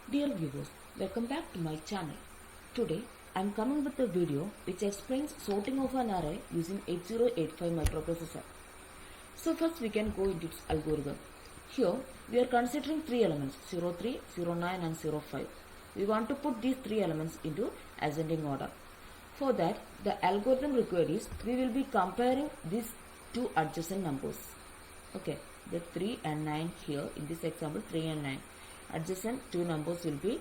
Dear viewers, welcome back to my channel. Today I am coming with a video which explains sorting of an array using 8085 microprocessor. So first we can go into its algorithm. Here we are considering three elements 03, 09 and 05. We want to put these three elements into ascending order. For that the algorithm required is we will be comparing these two adjacent numbers. Okay, the 3 and 9 here in this example 3 and 9. Adjacent two numbers will be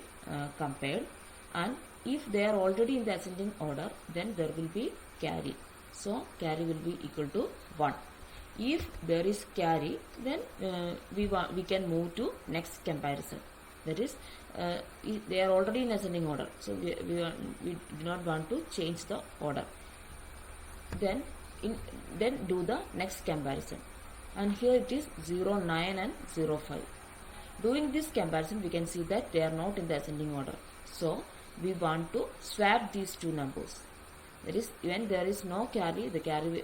compared, and if they are already in the ascending order then there will be carry. So carry will be equal to 1. If there is carry then we can move to next comparison. That is if they are already in ascending order, so we do not want to change the order. Then do the next comparison, and here it is 09 and 05. Doing this comparison we can see that they are not in the ascending order, so we want to swap these two numbers. That is, when there is no carry, the carry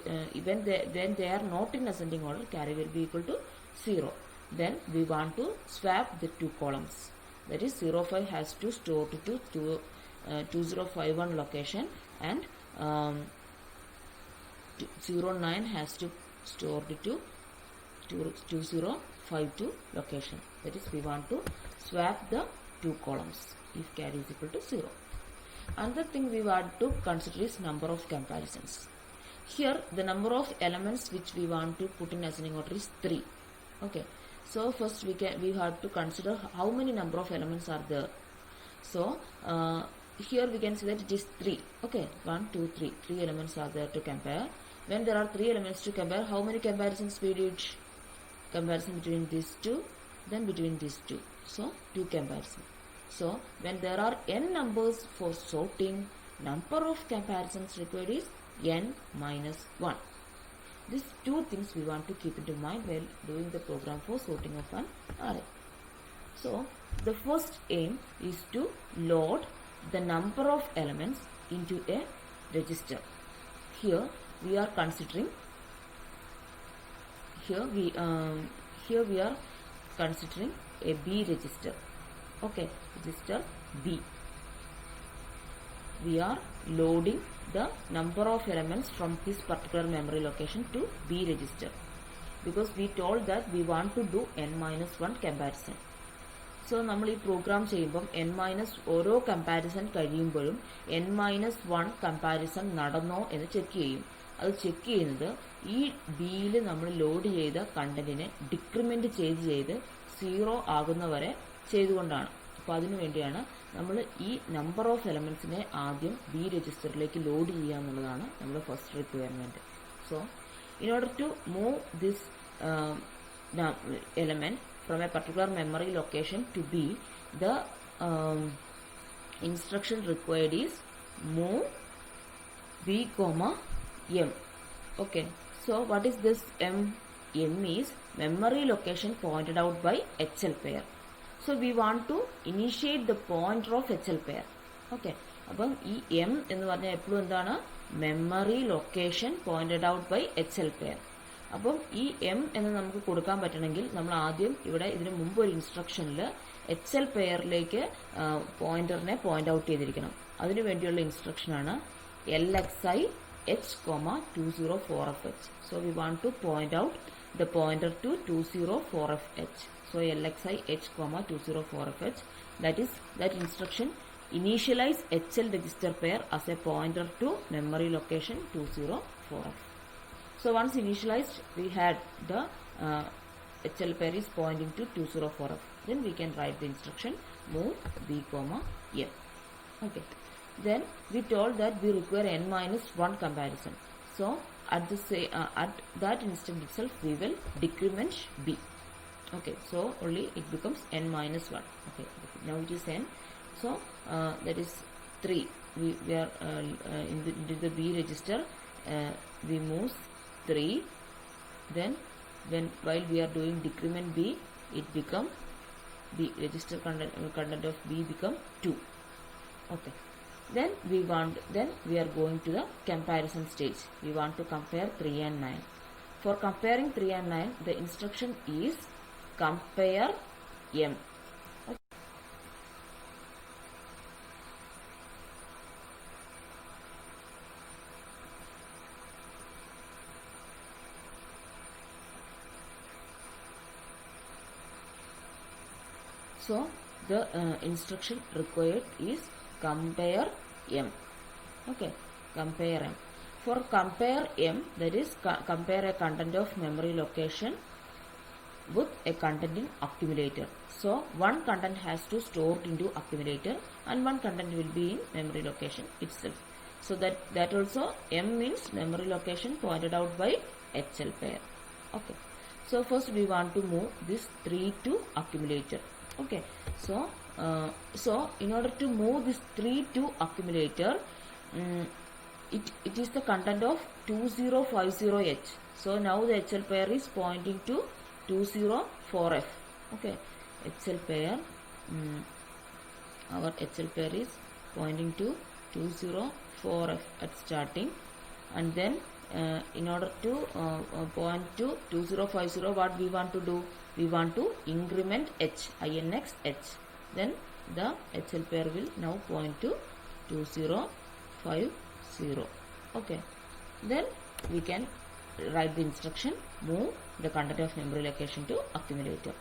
when they are not in ascending order, carry will be equal to 0. Then we want to swap the two columns. That is, 05 has to store to 2051 location, and 09 has to store to 2052 location. That is, we want to swap the two columns if carry is equal to 0. Another thing we want to consider is number of comparisons. Here the number of elements which we want to put in ascending order is 3. Okay, so first we have to consider how many number of elements are there. So here we can see that it is 3. Okay, 1 2 3 3 elements are there to compare. When there are 3 elements to compare, how many comparisons we did? Comparison between these two, then between these two, so 2 comparisons. So when there are n numbers for sorting, number of comparisons required is n minus 1. These two things we want to keep into mind while doing the program for sorting of an array. So the first aim is to load the number of elements into a register. Here we are considering here we are considering a B register. Okay, register B. We are loading the number of elements from this particular memory location to B register, because we told that we want to do n minus 1 comparison. So നമ്മൾ ഈ programme ചെയ്യുമ്പോൾ n minus ഓരോ comparison കഴിയുമ്പോഴും n minus 1 comparison നടന്നോ എന്ന് check ചെയ്യും. അത് check ചെയ്യുന്നത് ഈ ബിയിൽ നമ്മൾ ലോഡ് ചെയ്ത കണ്ടന്റിനെ ഡിക്രിമെന്റ് ചെയ്ത് 0 ആകുന്നവരെ ചെയ്തുകൊണ്ടാണ്. അപ്പോൾ അതിനു വേണ്ടിയാണ് നമ്മൾ ഈ നമ്പർ ഓഫ് എലമെന്റ്സിനെ ആദ്യം ബി രജിസ്റ്ററിലേക്ക് ലോഡ് ചെയ്യുക എന്നുള്ളതാണ് നമ്മുടെ first requirement. So in order to move this element from a particular memory location to B, the instruction required is move B comma M. Okay, so what is this M? M is memory location pointed out by HL pair. So we want to initiate the pointer of HL pair. Okay, അപ്പം ഈ M എന്ന് പറഞ്ഞാൽ എപ്പോഴും എന്താണ്? Memory location pointed out by HL pair. അപ്പം ഈ M എന്ന് നമുക്ക് കൊടുക്കാൻ പറ്റണമെങ്കിൽ നമ്മൾ ആദ്യം ഇവിടെ ഇതിന് മുമ്പ് ഒരു ഇൻസ്ട്രക്ഷനിൽ HL പെയറിലേക്ക് പോയിന്ററിനെ പോയിന്റ് ഔട്ട് ചെയ്തിരിക്കണം. അതിനു വേണ്ടിയുള്ള ഇൻസ്ട്രക്ഷനാണ് LXI H,204FH. So we want to point out the pointer to 204FH. So LXI H,204FH. That instruction initialize HL register pair as a pointer to memory location 204F. So once initialized, we had the HL pair is pointing to 204F. Then we can write the instruction move B comma M. Okay. Then we told that we require n minus 1 comparison. So at that instant itself we will decrement B. Okay. So only it becomes n minus 1. Okay. Now it is n. So that is 3. We are into the B register. We move 3. Then while we are doing decrement B, it become B register content of B become 2. Okay. Then we are going to the comparison stage. We want to compare 3 and 9. For comparing 3 and 9, the instruction is compare M. So the instruction required is compare M. Okay, compare M. For compare M, that is compare a content of memory location with a content in accumulator. So one content has to store into accumulator and one content will be in memory location itself. So that also M means memory location pointed out by HL pair. Okay. So first we want to move this 3 to accumulator. Okay. So in order to move this 3 to accumulator, it is the content of 2050H. So now the HL pair is pointing to 204F. Okay, HL pair, our HL pair is pointing to 204F at starting, and then in order to point to 2050, what we want to do? We want to increment H, INX H. Then the HL pair will now point to 2050. Okay, then we can write the instruction move the content of memory location to accumulator.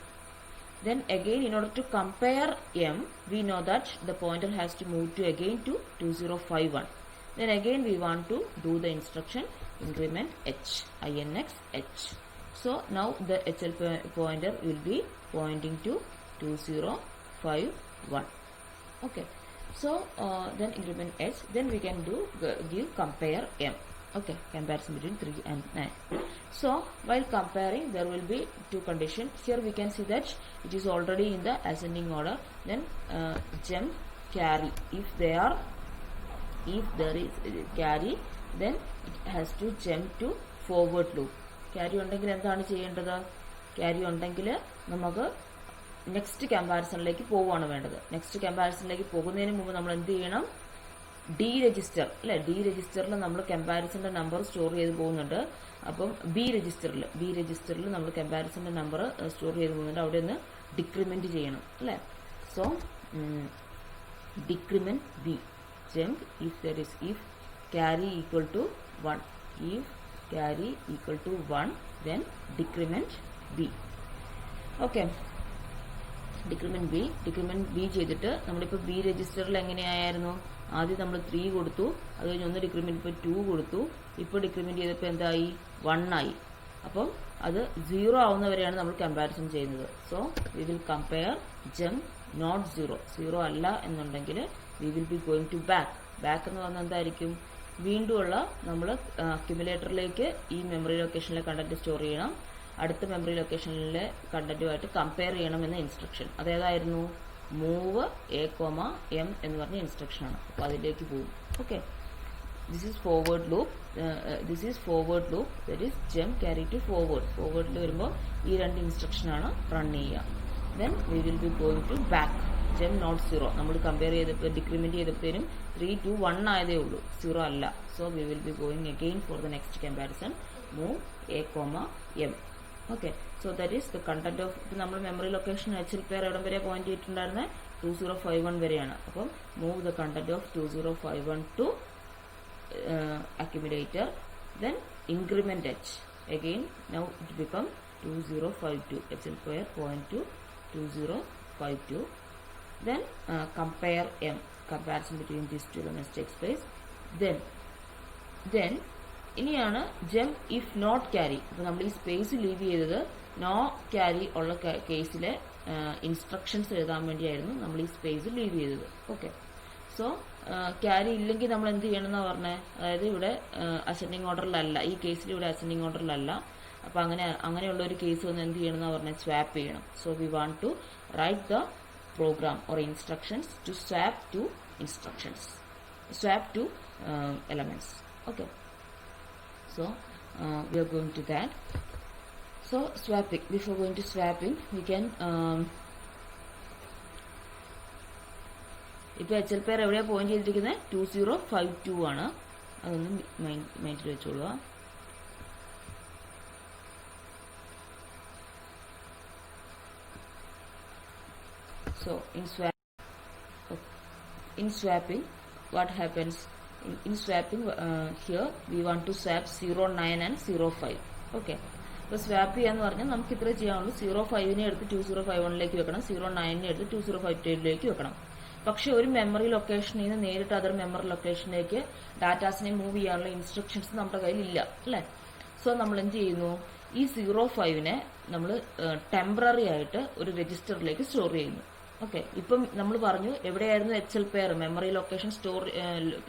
Then again, in order to compare M, we know that the pointer has to move to again to 2051. Then again we want to do the instruction increment H, INX H. So now the HL pointer will be pointing to 2051. Okay. So then increment H, then we can give compare M. Okay, comparison between 3 and 9. So while comparing, there will be two conditions. Here we can see that it is already in the ascending order. Then jump carry. If there is carry, then it has to jump to forward loop. Carry ഉണ്ടെങ്കിൽ എന്താണ് ചെയ്യേണ്ടത്? Carry ഉണ്ടെങ്കിൽ നമുക്ക് next കമ്പാരിസണിലേക്ക് പോവുകയാണ് വേണ്ടത്. Next കമ്പാരിസണിലേക്ക് പോകുന്നതിന് മുമ്പ് നമ്മൾ എന്ത് ചെയ്യണം? ഡി രജിസ്റ്റർ അല്ലെ, ഡി രജിസ്റ്ററിൽ നമ്മൾ കമ്പാരിസന്റെ നമ്പർ സ്റ്റോർ ചെയ്ത് പോകുന്നുണ്ട്. അപ്പം ബി രജിസ്റ്ററിൽ നമ്മൾ കമ്പാരിസന്റെ നമ്പർ സ്റ്റോർ ചെയ്ത് പോകുന്നുണ്ട്. അവിടെ ഒന്ന് ഡിക്രിമെന്റ് ചെയ്യണം അല്ലെ. So decrement B jump if carry equal to 1, if carry equal to 1, then decrement b. Okay, decrement b ചെയ്തിട്ട് നമ്മളിപ്പോൾ ബി രജിസ്റ്ററിൽ എങ്ങനെയായിരുന്നു? ആദ്യം നമ്മൾ 3 കൊടുത്തു, അത് കഴിഞ്ഞ് ഒന്ന് ഡിക്രിമെന്റ് ഇപ്പോൾ 2 കൊടുത്തു, ഇപ്പോൾ ഡിക്രിമെന്റ് ചെയ്തപ്പോൾ എന്തായി? 1 ആയി. അപ്പം അത് 0 ആവുന്നവരെയാണ് നമ്മൾ കമ്പാരിസൺ ചെയ്യുന്നത്. So we will compare jump not 0 അല്ല എന്നുണ്ടെങ്കിൽ we will be going to back എന്ന് പറഞ്ഞാൽ എന്തായിരിക്കും? വീണ്ടുമുള്ള നമ്മൾ അക്യുമുലേറ്ററിലേക്ക് ഈ മെമ്മറി ലൊക്കേഷനിലെ കണ്ടന്റ് സ്റ്റോർ ചെയ്യണം, അടുത്ത മെമ്മറി ലൊക്കേഷനിലെ കണ്ടന്റുമായിട്ട് കമ്പയർ ചെയ്യണം എന്ന ഇൻസ്ട്രക്ഷൻ. അതേതായിരുന്നു? മൂവ് എ കോമ എം എന്ന് പറഞ്ഞ ഇൻസ്ട്രക്ഷൻ ആണ്. അപ്പോൾ അതിലേക്ക് പോകും. Okay, this is forward loop, that is jump carry to ഫോർവേഡിൽ വരുമ്പോൾ ഈ രണ്ട് ഇൻസ്ട്രക്ഷനാണ് റൺ ചെയ്യുക. Then we will be going to back jump not 0. നമ്മൾ കമ്പയർ ചെയ്തപ്പോൾ ഡിക്രിമെന്റ് ചെയ്തപ്പോഴും 3 to 1 ആയതേ ഉള്ളൂ, 0 അല്ല. So we will be going again for the next comparison move A comma M. Okay, so that is the content of. ഇപ്പം നമ്മൾ memory location HL pair എവിടം വരെ പോയിന്റ് ചെയ്തിട്ടുണ്ടായിരുന്നത്? 2051 വരെയാണ്. അപ്പം move the content of 2051 to accumulator, then increment H. Again, now it become 2052. HL pair point to 2052. Then compare M. Comparison between these two elements takes place. Then ഇനിയാണ് jump if not carry. ഇപ്പൊ നമ്മൾ ഈ space leave ചെയ്തത് no carry ഉള്ള കേസിലെ instructions എഴുതാൻ വേണ്ടിയായിരുന്നു നമ്മൾ ഈ സ്പേസ് ലീവ് ചെയ്തത്. ഓക്കെ, സോ ക്യാരി ഇല്ലെങ്കിൽ നമ്മൾ എന്ത് ചെയ്യണം എന്നാ പറഞ്ഞത്? അതായത് ഇവിടെ അസെൻഡിങ് ഓർഡറിലല്ല, ഈ കേസിൽ ഇവിടെ അസെൻഡിങ് ഓർഡറിലല്ല. അപ്പൊ അങ്ങനെയുള്ള ഒരു കേസ് വന്ന് എന്ത് ചെയ്യണം എന്നാ പറഞ്ഞത്? സ്വാപ്പ് ചെയ്യണം. So we want to write the program or instructions to swap two elements. Okay, so we are going to that. So swapping, before going to swapping, we can ഇപ്പോൾ HL pair എവിടെയാണ് point ചെയ്തിരിക്കുന്നത്? 2052 ആണ്. അതൊന്നും മൈൻഡിൽ വെച്ചോളുക. So in swapping, what happens? In swapping, here we want to swap 09 and 05. Okay, ഇപ്പോൾ swap ചെയ്യാന്ന് പറഞ്ഞാൽ നമുക്ക് ഇത്രേ ചെയ്യാനുള്ളൂ. 05നെ എടുത്ത് 2051ലേക്ക് വെക്കണം, 09നെ എടുത്ത് 2052ലേക്ക് വെക്കണം. പക്ഷെ ഒരു മെമ്മറി ലൊക്കേഷനിൽ നിന്ന് നേരിട്ട് അതർ മെമ്മറി ലൊക്കേഷനിലേക്ക് ഡാറ്റാസിനെ മൂവ് ചെയ്യാനുള്ള ഇൻസ്ട്രക്ഷൻസ് നമ്മുടെ കയ്യിൽ ഇല്ല അല്ലേ. സോ നമ്മൾ എന്ത് ചെയ്യുന്നു, ഈ 05നെ നമ്മൾ ടെമ്പററി ആയിട്ട് ഒരു രജിസ്റ്ററിലേക്ക് സ്റ്റോർ ചെയ്യുന്നു. ഓക്കെ, ഇപ്പം നമ്മൾ പറഞ്ഞു എവിടെയായിരുന്നു HL pair memory location store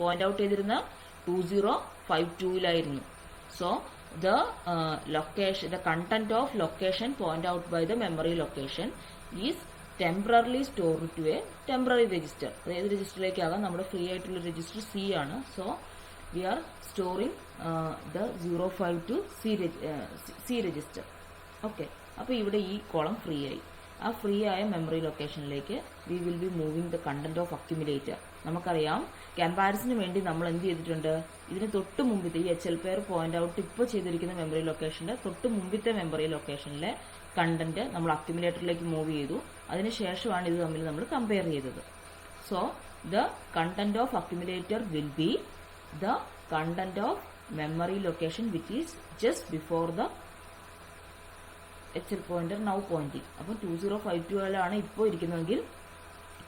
point out ചെയ്തിരുന്ന 2052ലായിരുന്നു. So the content of location point out by the memory location is temporarily stored to a temporary register. ഏത് രജിസ്റ്ററിലേക്കാകാം, നമ്മുടെ ഫ്രീ ആയിട്ടുള്ള രജിസ്റ്റർ C ആണ്. So we are storing the 052 C register. Okay, അപ്പോൾ ഇവിടെ ഈ column free ആയി. ആ free ആയ മെമ്മറി ലൊക്കേഷനിലേക്ക് we will be moving the content of accumulator. നമുക്കറിയാം കമ്പാരിസന് വേണ്ടി നമ്മൾ എന്ത് ചെയ്തിട്ടുണ്ട്, ഇതിന് തൊട്ട് മുമ്പിത്തെ ഈ HL പെയർ പോയിന്റ് ഔട്ട് ഇപ്പോൾ ചെയ്തിരിക്കുന്ന മെമ്മറി ലൊക്കേഷന്റെ തൊട്ട് മുമ്പിത്തെ മെമ്മറി ലൊക്കേഷനിലെ കണ്ടന്റ് നമ്മൾ അക്യുമുലേറ്ററിലേക്ക് മൂവ് ചെയ്തു. അതിനുശേഷമാണ് ഇത് തമ്മിൽ നമ്മൾ കമ്പയർ ചെയ്തത്. So the content of accumulator will be the content of memory location which is just before the HL pointer now pointing. അപ്പം 2052ലാണ് ഇപ്പോൾ ഇരിക്കുന്നതെങ്കിൽ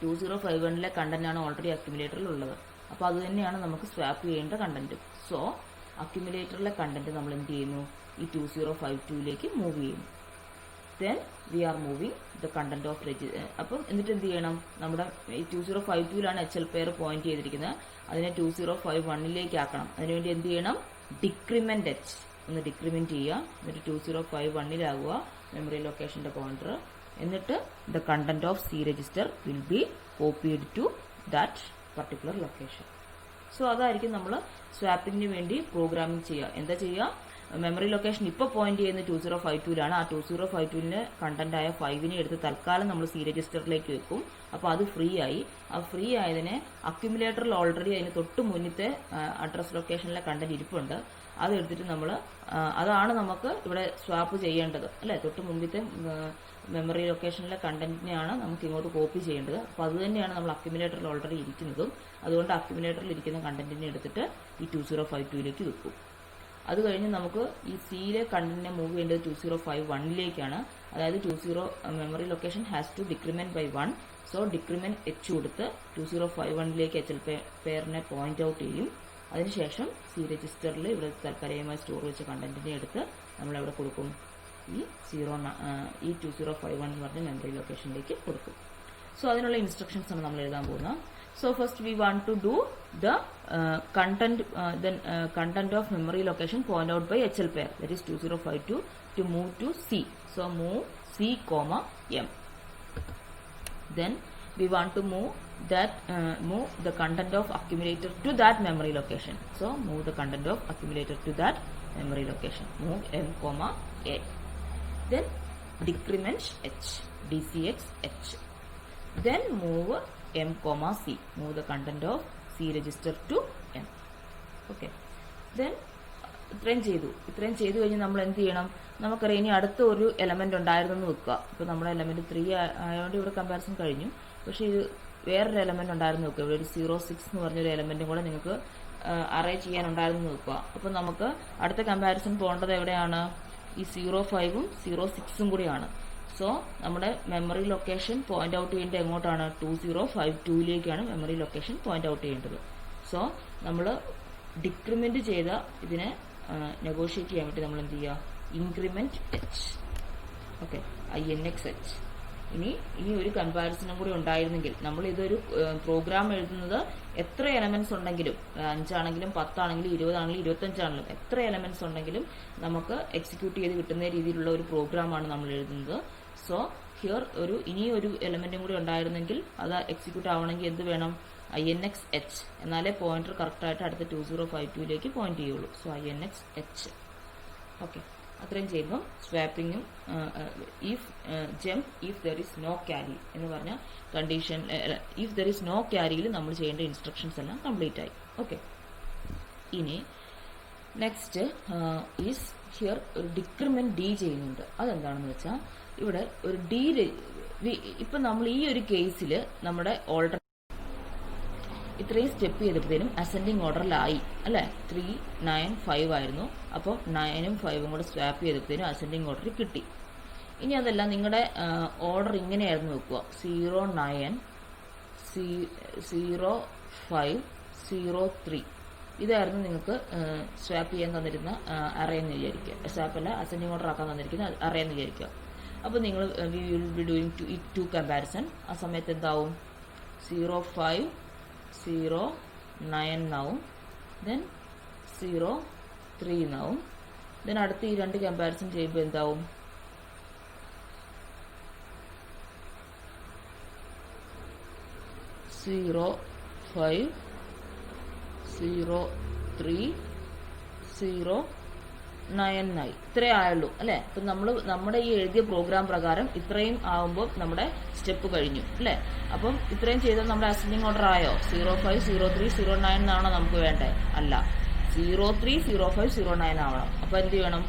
2051ലെ കണ്ടന്റ് ആണ് ഓൾറെഡി അക്യുമുലേറ്ററിൽ ഉള്ളത്. അപ്പോൾ അത് തന്നെയാണ് നമുക്ക് സ്വാപ്പ് ചെയ്യേണ്ട കണ്ടന്റ്. സോ അക്യുമുലേറ്ററിലെ കണ്ടന്റ് നമ്മൾ എന്ത് ചെയ്യുന്നു, ഈ 2052ലേക്ക് മൂവ് ചെയ്യുന്നു. Then we are moving the content of അപ്പം എന്നിട്ട് എന്ത് ചെയ്യണം, നമ്മുടെ ഈ 2052ലാണ് HL പെയർ പോയിന്റ് ചെയ്തിരിക്കുന്നത്, അതിനെ 2051ലേക്ക് ആക്കണം. അതിനുവേണ്ടി എന്ത് ചെയ്യണം, ഡിക്രിമെന്റ് H ഒന്ന് ഡിക്രിമെന്റ് ചെയ്യുക. എന്നിട്ട് 2051ലാകുക മെമ്മറി ലൊക്കേഷന്റെ പോയിന്റർ. എന്നിട്ട് the content of C register will be copied to that particular location. So അതായിരിക്കും നമ്മൾ സ്വാപ്പിങ്ങിന് വേണ്ടി പ്രോഗ്രാമിംഗ് ചെയ്യുക. എന്താ ചെയ്യുക, മെമ്മറി ലൊക്കേഷൻ ഇപ്പോൾ പോയിന്റ് ചെയ്യുന്ന 2052ലാണ്. ആ 2052ന് കണ്ടന്റ് ആയ 5നെ എടുത്ത് തൽക്കാലം നമ്മൾ C രജിസ്റ്ററിലേക്ക് വെക്കും. അപ്പോൾ അത് ഫ്രീ ആയി. ആ ഫ്രീ ആയതിനെ അക്യുമുലേറ്ററിൽ ഓൾറെഡി അതിന് തൊട്ട് മുന്നത്തെ അഡ്രസ് ലൊക്കേഷനിലെ കണ്ടന്റ് ഇരിപ്പുണ്ട്. അതെടുത്തിട്ട് നമ്മൾ അതാണ് നമുക്ക് ഇവിടെ സ്വാപ്പ് ചെയ്യേണ്ടത് അല്ലേ. തൊട്ട് മുമ്പത്തെ മെമ്മറി ലൊക്കേഷനിലെ കണ്ടന്റിനെയാണ് നമുക്ക് ഇങ്ങോട്ട് കോപ്പി ചെയ്യേണ്ടത്. അപ്പോൾ അത് തന്നെയാണ് നമ്മൾ അക്യുമുലേറ്ററിൽ ഓൾറെഡി ഇരിക്കുന്നതും. അതുകൊണ്ട് അക്യുമുലേറ്ററിൽ ഇരിക്കുന്ന കണ്ടന്റിനെ എടുത്തിട്ട് ഈ 2052ലേക്ക് വെക്കും. അത് കഴിഞ്ഞ് നമുക്ക് ഈ സിയിലെ കണ്ടന്റിനെ മൂവ് ചെയ്യേണ്ടത് 2051ലേക്കാണ്. അതായത് memory location has to decrement by 1. So decrement H കൊടുത്ത് 2051ലേക്ക് HL പെയറിനെ പോയിന്റ് ഔട്ട് ചെയ്യും. അതിനുശേഷം C രജിസ്റ്ററിൽ ഇവിടെ താൽക്കാലികമായി സ്റ്റോർ വെച്ച കണ്ടന്റിനെ എടുത്ത് നമ്മൾ എവിടെ കൊടുക്കും, ഈ 2051 എന്ന് പറഞ്ഞ മെമ്മറി ലൊക്കേഷനിലേക്ക് കൊടുക്കും. സോ അതിനുള്ള ഇൻസ്ട്രക്ഷൻസ് ആണ് നമ്മൾ എഴുതാൻ പോകുന്നത്. So first we want to do the content of memory location point out by HL pair, that is 2052, to move to C. So move C, M. Then we want to move the content of accumulator to that memory location. So move the content of accumulator to that memory location. Move M, A. Then decrement H, DCX H. Then move M, C. Move the content of C register to M. Okay. Then ഇത്രയും ചെയ്തു കഴിഞ്ഞ് നമ്മൾ എന്ത് ചെയ്യണം, നമുക്കറിയാം ഇനി അടുത്ത ഒരു എലമെന്റ് ഉണ്ടായിരുന്നെന്ന് വെക്കുക. ഇപ്പോൾ നമ്മുടെ എലമെന്റ് 3 ആയതുകൊണ്ട് ഇവിടെ കമ്പാരിസൺ കഴിഞ്ഞു. പക്ഷേ ഇത് വേറൊരു എലമെന്റ് ഉണ്ടായിരുന്നു വെക്കുക. ഇവിടെ ഒരു 06 എന്ന് പറഞ്ഞൊരു എലമെന്റും കൂടെ നിങ്ങൾക്ക് അറേ ചെയ്യാനുണ്ടായിരുന്നു വെക്കുക. അപ്പോൾ നമുക്ക് അടുത്ത കമ്പാരിസൺ പോകേണ്ടത് എവിടെയാണ്, ഈ 05ഉം 06ഉം കൂടിയാണ്. സോ നമ്മുടെ മെമ്മറി ലൊക്കേഷൻ പോയിന്റ് ഔട്ട് ചെയ്യേണ്ടത് എങ്ങോട്ടാണ്, 2052ലേക്കാണ് മെമ്മറി ലൊക്കേഷൻ പോയിന്റ് ഔട്ട് ചെയ്യേണ്ടത്. സോ നമ്മൾ ഡിക്രിമെന്റ് ചെയ്ത ഇതിനെ നെഗോഷിയേറ്റ് ചെയ്യാൻ വേണ്ടി നമ്മൾ എന്ത് ചെയ്യുക, increment H. Okay, INX H. ഇനി ഒരു കമ്പാരിസണും കൂടി ഉണ്ടായിരുന്നെങ്കിൽ, നമ്മൾ ഇതൊരു പ്രോഗ്രാം എഴുതുന്നത് എത്ര എലമെന്റ്സ് ഉണ്ടെങ്കിലും, 5 ആണെങ്കിലും 10 ആണെങ്കിലും 20 ആണെങ്കിലും 25 ആണെങ്കിലും എത്ര എലമെന്റ്സ് ഉണ്ടെങ്കിലും നമുക്ക് എക്സിക്യൂട്ട് ചെയ്ത് കിട്ടുന്ന രീതിയിലുള്ള ഒരു പ്രോഗ്രാമാണ് നമ്മൾ എഴുതുന്നത്. സോ ഹിയർ ഇനി ഒരു എലമെന്റും കൂടി ഉണ്ടായിരുന്നെങ്കിൽ അത് എക്സിക്യൂട്ട് ആവണമെങ്കിൽ എന്ത് വേണം, INX H. എന്നാലേ പോയിന്റർ കറക്റ്റായിട്ട് അടുത്ത 2052ലേക്ക് പോയിന്റ് ചെയ്യുള്ളൂ. So INX H. ഓക്കെ, അത്രയും ചെയ്യുമ്പോൾ സ്വാപ്പിങ്ങും jump if there is no carry എന്ന് പറഞ്ഞ condition, if there is no ക്യാരിയിൽ നമ്മൾ ചെയ്യേണ്ട ഇൻസ്ട്രക്ഷൻസ് എല്ലാം കംപ്ലീറ്റ് ആയി. ഓക്കെ, ഇനി നെക്സ്റ്റ് ഈസ് ഹിയർ ഒരു ഡിക്രിമെന്റ് D ചെയ്യുന്നുണ്ട്. അതെന്താണെന്ന് വെച്ചാൽ ഇവിടെ ഒരു D ഇപ്പം നമ്മൾ ഈ ഒരു കേസിൽ നമ്മുടെ ഓൾറെഡി ഇത്രയും സ്റ്റെപ്പ് ചെയ്തപ്പോഴത്തേനും അസെൻഡിങ് ഓർഡറിലായി അല്ലേ. 3, 9, 5 ആയിരുന്നു. അപ്പോൾ 9ഉം 5ഉം കൂടെ സ്വാപ്പ് ചെയ്തപ്പോഴത്തേനും അസെൻഡിങ് ഓർഡർ കിട്ടി. ഇനി അതല്ല, നിങ്ങളുടെ ഓർഡർ ഇങ്ങനെയായിരുന്നു വെക്കുക: 0, 9, 0, 5, 0, 3. ഇതായിരുന്നു നിങ്ങൾക്ക് സ്വാപ്പ് ചെയ്യാൻ തന്നിരുന്ന അറേ എന്ന് വിചാരിക്കുക. സ്വാപ്പ് അല്ല, അസെൻഡിങ് ഓർഡർ ആക്കാൻ തന്നിരിക്കുന്ന അറേ എന്ന് വിചാരിക്കുക. അപ്പോൾ നിങ്ങൾ we will be doing to comparison. ആ സമയത്ത് എന്താവും? 0, 5, 0, 9 എന്നാവും. ദെൻ 0, 3 എന്നാവും. ദെൻ അടുത്ത് ഈ രണ്ട് കമ്പാരിസൺ ചെയ്യുമ്പോൾ എന്താവും? 0, 5, 0, 3, 0, 9 ആയി. ഇത്രേ ആയുള്ളൂ അല്ലേ. അപ്പം നമ്മുടെ ഈ എഴുതിയ പ്രോഗ്രാം പ്രകാരം ഇത്രയും ആവുമ്പോൾ നമ്മുടെ സ്റ്റെപ്പ് കഴിഞ്ഞു അല്ലേ. അപ്പം ഇത്രയും ചെയ്താൽ നമ്മുടെ അസെൻഡിങ് ഓർഡർ ആയോ? 0, 5, 0, 3, 0, 9 എന്നാണോ നമുക്ക് വേണ്ടേ? അല്ല, 0, 3, 0, 5, 0, 9 ആവണം. അപ്പം എന്ത് ചെയ്യണം?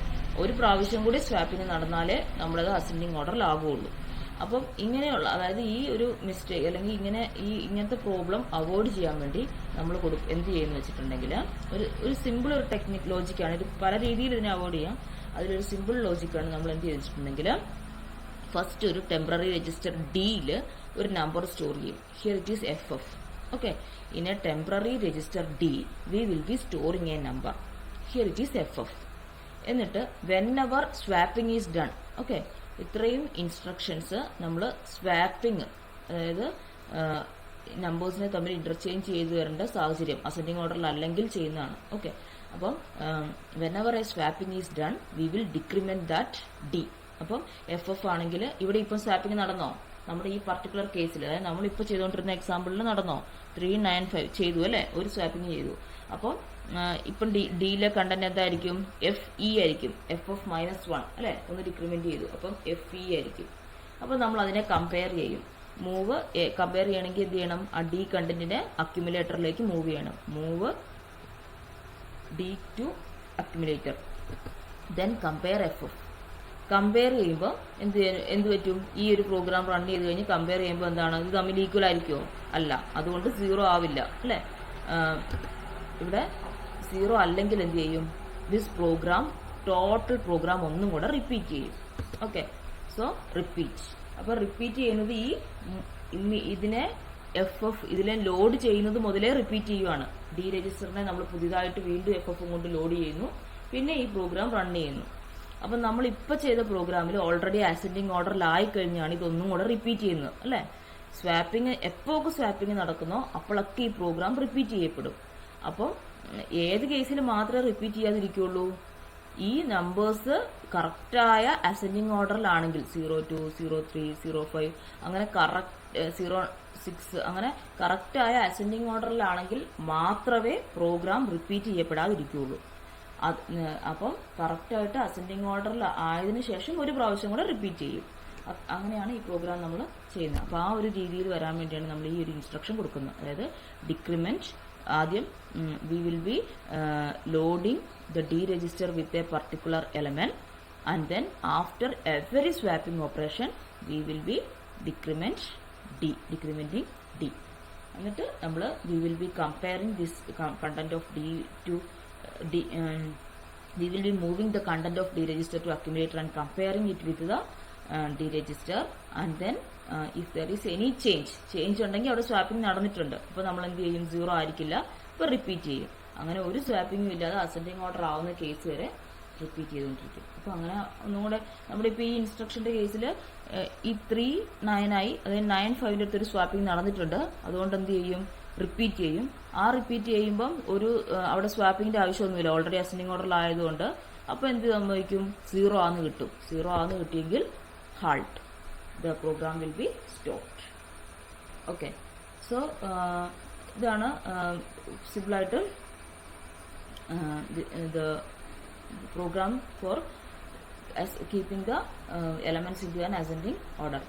ഒരു പ്രാവശ്യം കൂടി സ്വാപ്പിംഗ് നടന്നാലേ നമ്മളത് അസെൻഡിങ് ഓർഡറിലാകുള്ളൂ. അപ്പം ഇങ്ങനെയുള്ള, അതായത് ഈ ഒരു മിസ്റ്റേക്ക് അല്ലെങ്കിൽ ഇങ്ങനത്തെ പ്രോബ്ലം അവോയ്ഡ് ചെയ്യാൻ വേണ്ടി നമ്മൾ എന്ത് ചെയ്യുന്നു വെച്ചിട്ടുണ്ടെങ്കിൽ, ഒരു സിമ്പിൾ ഒരു ടെക്നിക് ലോജിക്കാണ് ഇത്. പല രീതിയിൽ ഇതിനെ അവോയ്ഡ് ചെയ്യാം. അതിലൊരു സിമ്പിൾ ലോജിക്കാണ് നമ്മൾ എന്ത് ചെയ്തിട്ടുണ്ടെങ്കിൽ, ഫസ്റ്റ് ഒരു ടെമ്പററി രജിസ്റ്റർ ഡിയിൽ ഒരു നമ്പർ സ്റ്റോർ ചെയ്യും. Here it is FF. Okay, in A temporary register D V will B storing A number. Here it is FF. എന്നിട്ട് when ever swapping is done, okay, ഇത്രയും instructions നമ്മൾ swapping, അതായത് നമ്പേഴ്സിനെ തമ്മിൽ interchange ചെയ്ത് വരേണ്ട സാഹചര്യം ascending ഓർഡറിൽ അല്ലെങ്കിൽ ചെയ്യുന്നതാണ്. ഓക്കെ, അപ്പം when ever A swapping is done we will decrement that D. അപ്പം FF ആണെങ്കിൽ ഇവിടെ ഇപ്പം സ്വാപ്പിംഗ് നടന്നോ? നമ്മുടെ ഈ പർട്ടിക്കുലർ കേസിൽ, അതായത് നമ്മളിപ്പോൾ ചെയ്തുകൊണ്ടിരുന്ന എക്സാമ്പിളിൽ നടന്നോ? 3, 9, 5 ചെയ്തു അല്ലേ, ഒരു സ്വാപ്പിംഗ് ചെയ്തു. അപ്പോൾ ഇപ്പം ഡിയിലെ കണ്ടന്റ് എന്തായിരിക്കും? FE ആയിരിക്കും. FF -1 അല്ലെ, ഒന്ന് ഡിക്രിമെന്റ് ചെയ്തു. അപ്പം FE ആയിരിക്കും. അപ്പം നമ്മൾ അതിനെ കമ്പയർ ചെയ്യും. കമ്പയർ ചെയ്യണമെങ്കിൽ എന്ത് ചെയ്യണം? ആ ഡി കണ്ടന്റിനെ അക്യുമുലേറ്ററിലേക്ക് മൂവ് ചെയ്യണം. Move D to accumulator. Then compare FF. Compare ചെയ്യുമ്പോൾ എന്ത് പറ്റും? ഈ ഒരു പ്രോഗ്രാം റൺ ചെയ്ത് കഴിഞ്ഞ് കമ്പയർ ചെയ്യുമ്പോൾ എന്താണ്? ഇത് തമ്മിൽ ഈക്വൽ ആയിരിക്കുമോ? അല്ല, അതുകൊണ്ട് 0 ആവില്ല അല്ലേ. ഇവിടെ 0 അല്ലെങ്കിൽ എന്ത് ചെയ്യും? ദിസ് പ്രോഗ്രാം, ടോട്ടൽ പ്രോഗ്രാം ഒന്നും കൂടെ റിപ്പീറ്റ് ചെയ്യും. Okay, so repeat. അപ്പൊ റിപ്പീറ്റ് ചെയ്യുന്നത് ഇതിനെ FF ഇതിലെ ലോഡ് ചെയ്യുന്നത് മുതലേ റിപ്പീറ്റ് ചെയ്യുവാണ്. ഡി രജിസ്റ്ററിനെ നമ്മൾ പുതിയതായിട്ട് വീണ്ടും FF കൊണ്ട് ലോഡ് ചെയ്യുന്നു, പിന്നെ ഈ പ്രോഗ്രാം റൺ ചെയ്യുന്നു. അപ്പം നമ്മൾ ഇപ്പൊ ചെയ്ത പ്രോഗ്രാമിൽ ഓൾറെഡി അസെൻഡിങ് ഓർഡറിലായി കഴിഞ്ഞാണ് ഇതൊന്നും കൂടെ റിപ്പീറ്റ് ചെയ്യുന്നത് അല്ലെ. സ്വാപ്പിംഗ് എപ്പോഴൊക്കെ സ്വാപ്പിംഗ് നടക്കുന്നോ അപ്പോഴൊക്കെ ഈ പ്രോഗ്രാം റിപ്പീറ്റ് ചെയ്യപ്പെടും. അപ്പം ഏത് കേസിൽ മാത്രമേ റിപ്പീറ്റ് ചെയ്യാതിരിക്കുള്ളൂ? ഈ നമ്പേഴ്സ് കറക്റ്റായ അസെൻഡിങ് ഓർഡറിലാണെങ്കിൽ 02, 03, 05 അങ്ങനെ 06 അങ്ങനെ കറക്റ്റായ അസെൻഡിങ് ഓർഡറിലാണെങ്കിൽ മാത്രമേ പ്രോഗ്രാം റിപ്പീറ്റ് ചെയ്യപ്പെടാതിരിക്കുള്ളൂ. അപ്പം കറക്റ്റായിട്ട് അസെൻഡിങ് ഓർഡറിൽ ആയതിനു ശേഷം ഒരു പ്രാവശ്യം കൂടെ റിപ്പീറ്റ് ചെയ്യും. അങ്ങനെയാണ് ഈ പ്രോഗ്രാം നമ്മൾ ചെയ്യുന്നത്. അപ്പോൾ ആ ഒരു രീതിയിൽ വരാൻ വേണ്ടിയാണ് നമ്മൾ ഈ ഒരു ഇൻസ്ട്രക്ഷൻ കൊടുക്കുന്നത്. അതായത് ഡിക്രിമെന്റ്, ആദ്യം V will B loading the D register with a particular element, and then after every swapping operation we will be decrementing D. എന്നിട്ട് നമ്മൾ we will be comparing this content of D to D. We will be moving the content of D register to accumulator and comparing it with the D register, and then if there is any change ഉണ്ടെങ്കിൽ അവിടെ swapping നടന്നിട്ടുണ്ട്. അപ്പോൾ നമ്മൾ എന്ത് ചെയ്യും? 0 ആയിരിക്കില്ല, ഇപ്പോൾ repeat ചെയ്യും. അങ്ങനെ ഒരു സ്വാപ്പിംഗും ഇല്ലാതെ അസെൻഡിങ് ഓർഡർ ആവുന്ന കേസ് വരെ റിപ്പീറ്റ് ചെയ്തുകൊണ്ടിരിക്കും. അപ്പോൾ അങ്ങനെ ഒന്നും കൂടെ നമ്മുടെ ഇപ്പോൾ ഈ ഇൻസ്ട്രക്ഷന്റെ കേസിൽ ഈ 3, 9 ആയി, അതായത് 9, 5ന്റെ അടുത്തൊരു സ്വാപ്പിംഗ് നടന്നിട്ടുണ്ട്. അതുകൊണ്ട് എന്ത് ചെയ്യും? റിപ്പീറ്റ് ചെയ്യും. ആ റിപ്പീറ്റ് ചെയ്യുമ്പം അവിടെ സ്വാപ്പിങ്ങിന്റെ ആവശ്യമൊന്നുമില്ല, ഓൾറെഡി അസെൻഡിങ് ഓർഡറിലായതുകൊണ്ട്. അപ്പോൾ എന്ത് സംഭവിക്കും? 0 ആന്ന് കിട്ടും. 0 ആന്ന് കിട്ടിയെങ്കിൽ halt, the program will be stopped. Okay, so ഇതാണ് സിമ്പിളായിട്ട് the program for keeping the elements into an ascending order.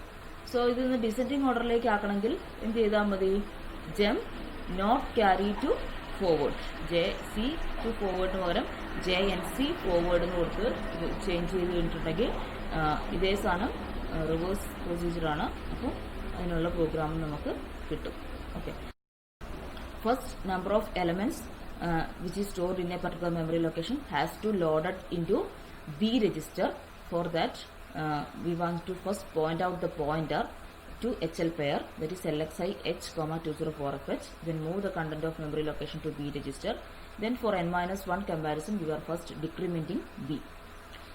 So ഇതൊന്ന് ഡിസെൻഡിങ് ഓർഡറിലേക്ക് ആക്കണമെങ്കിൽ എന്ത് ചെയ്താൽ മതി? jump not carry to forward, JC to forward പകരം JNC forward എന്ന് കൊടുത്ത് ചേഞ്ച് ചെയ്ത് കഴിഞ്ഞിട്ടുണ്ടെങ്കിൽ ഇതേ സാധനം റിവേഴ്സ് പ്രൊസീജിയറാണ്. അപ്പോൾ അതിനുള്ള പ്രോഗ്രാം നമുക്ക് കിട്ടും. Okay, first number of elements which is stored in a particular memory location has to load it into B register. For that we want to first point out the pointer to HL pair, that is LXI H, 204FH, then move the content of memory location to B register. Then for n-1 comparison we are first decrementing B.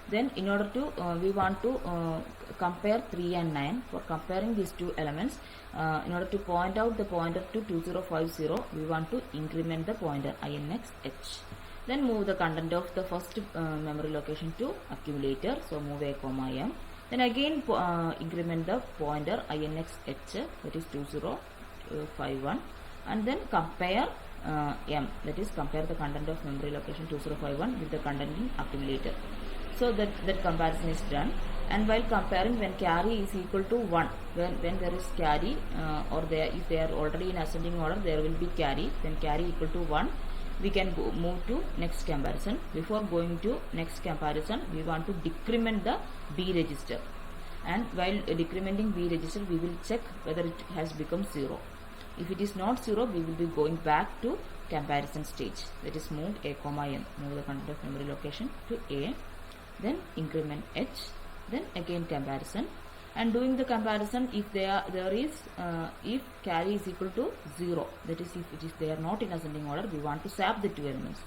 Then in order to we want to compare 3 and 9. For comparing these two elements, in order to point out the pointer to 2050, we want to increment the pointer INX H. Then move the content of the first memory location to accumulator, so move A, M. Then again increment the pointer INX H, that is 2051, and then compare M, that is compare the content of memory location 2051 with the content in accumulator. So that comparison is done. And while comparing, when carry is equal to 1, when there is carry or if they are already in ascending order, there will be carry. Then carry equal to 1, we can move to next comparison. Before going to next comparison, we want to decrement the B register. And while decrementing B register, we will check whether it has become 0. If it is not 0, we will be going back to comparison stage. That is move A, N. Move the content of memory location to A. Then increment H, then again comparison, and doing the comparison, if if carry is equal to 0, that is if they are not in ascending order, we want to swap the two elements.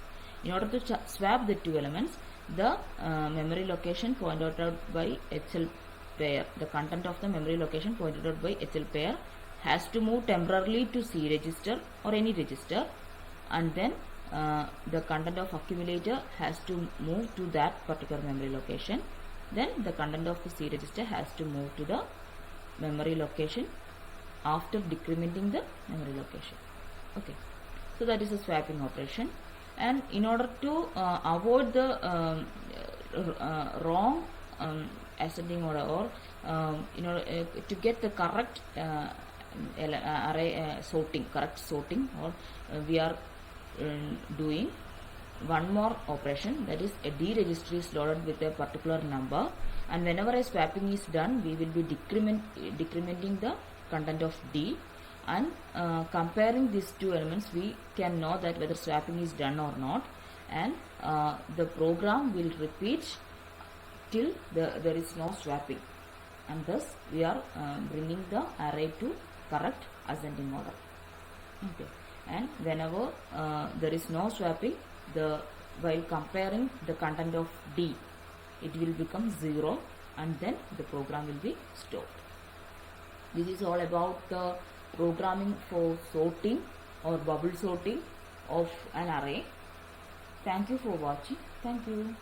In order to swap the two elements, the memory location pointed out by HL pair, the content of the memory location pointed out by HL pair has to move temporarily to C register or any register, and then the content of accumulator has to move to that particular memory location. Then the content of the C register has to move to the memory location after decrementing the memory location. Okay, so that is a swapping operation. And in order to avoid the wrong ascending order, or in order to get the correct array correct sorting, or we are doing one more operation, that is a D register is loaded with a particular number, and whenever a swapping is done, we will be decrementing the content of D, and comparing these two elements, we can know that whether swapping is done or not, and the program will repeat till there is no swapping, and thus we are bringing the array to correct ascending order. Okay. And whenever there is no swapping, while comparing the content of D, it will become 0, and then the program will be stopped. This is all about the programming for sorting or bubble sorting of an array. Thank you for watching. Thank you.